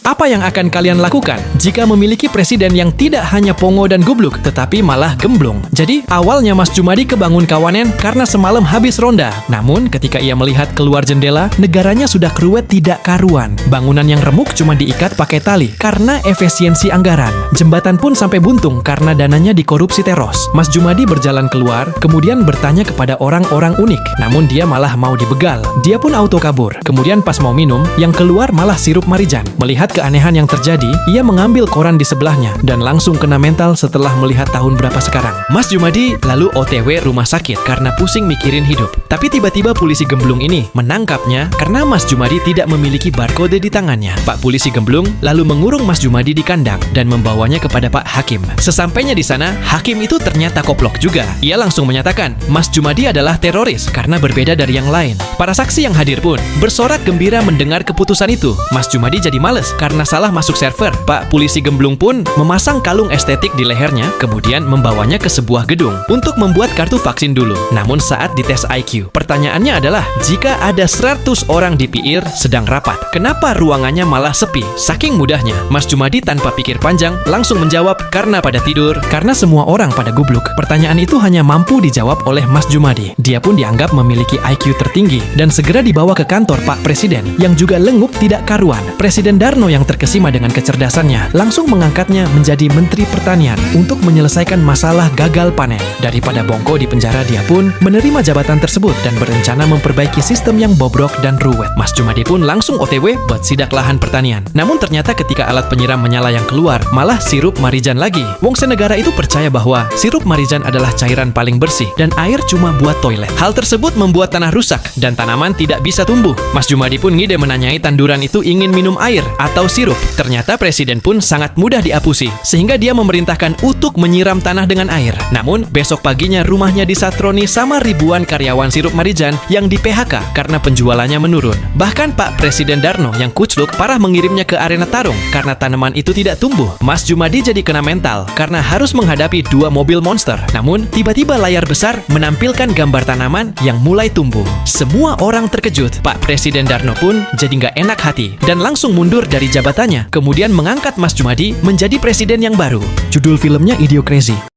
Apa yang akan kalian lakukan jika memiliki presiden yang tidak hanya pongo dan gubluk, tetapi malah gemblong? Jadi, awalnya Mas Jumadi kebangun kawanen karena semalam habis ronda. Namun, ketika ia melihat keluar jendela, negaranya sudah keruwet tidak karuan. Bangunan yang remuk cuma diikat pakai tali karena efisiensi anggaran. Jembatan pun sampai buntung karena dananya dikorupsi teros. Mas Jumadi berjalan keluar, kemudian bertanya kepada orang-orang unik. Namun dia malah mau dibegal. Dia pun auto kabur. Kemudian pas mau minum, yang keluar malah sirup Marijan. Melihat keanehan yang terjadi, ia mengambil koran di sebelahnya dan langsung kena mental setelah melihat tahun berapa sekarang. Mas Jumadi lalu OTW rumah sakit karena pusing mikirin hidup. Tapi tiba-tiba polisi gemblung ini menangkapnya karena Mas Jumadi tidak memiliki barcode di tangannya. Pak polisi gemblung lalu mengurung Mas Jumadi di kandang dan membawanya kepada Pak Hakim. Sesampainya di sana, Hakim itu ternyata koplok juga. Ia langsung menyatakan Mas Jumadi adalah teroris karena berbeda dari yang lain. Para saksi yang hadir pun bersorak gembira mendengar keputusan itu. Mas Jumadi jadi males karena salah masuk server. Pak polisi gemblung pun memasang kalung estetik di lehernya, kemudian membawanya ke sebuah gedung untuk membuat kartu vaksin dulu. Namun saat dites IQ, pertanyaannya adalah, jika ada 100 orang di PIR sedang rapat, kenapa ruangannya malah sepi? Saking mudahnya, Mas Jumadi tanpa pikir panjang langsung menjawab, karena pada tidur, karena semua orang pada gubluk. Pertanyaan itu hanya mampu dijawab oleh Mas Jumadi. Dia pun dianggap memiliki IQ tertinggi dan segera dibawa ke kantor Pak Presiden yang juga lengup tidak karuan. Presiden Darno yang terkesima dengan kecerdasannya langsung mengangkatnya menjadi Menteri Pertanian untuk menyelesaikan masalah gagal panen. Daripada bongko di penjara, dia pun menerima jabatan tersebut dan berencana memperbaiki sistem yang bobrok dan ruwet. Mas Jumadi pun langsung OTW buat sidak lahan pertanian. Namun ternyata ketika alat penyiram menyala yang keluar, malah sirup Marijan lagi. Wong senegara itu percaya bahwa sirup Marijan adalah cairan paling bersih dan air cuma buat toilet. Hal tersebut membuat tanah rusak dan tanaman tidak bisa tumbuh. Mas Jumadi pun ngide menanyai tanduran itu ingin minum air atau sirup. Ternyata presiden pun sangat mudah diapusi, sehingga dia memerintahkan untuk menyiram tanah dengan air. Namun, besok paginya rumahnya disatroni sama ribuan karyawan sirup Marijan yang di PHK karena penjualannya menurun. Bahkan Pak Presiden Darno yang kucluk parah mengirimnya ke arena tarung karena tanaman itu tidak tumbuh. Mas Jumadi jadi kena mental karena harus menghadapi 2 mobil monster. Namun, tiba-tiba layar besar menampilkan gambar tanaman yang mulai tumbuh. Semua orang terkejut. Pak Presiden Darno pun jadi nggak enak hati dan langsung mundur dari jabatannya, kemudian mengangkat Mas Jumadi menjadi presiden yang baru. Judul filmnya Idiocrazy.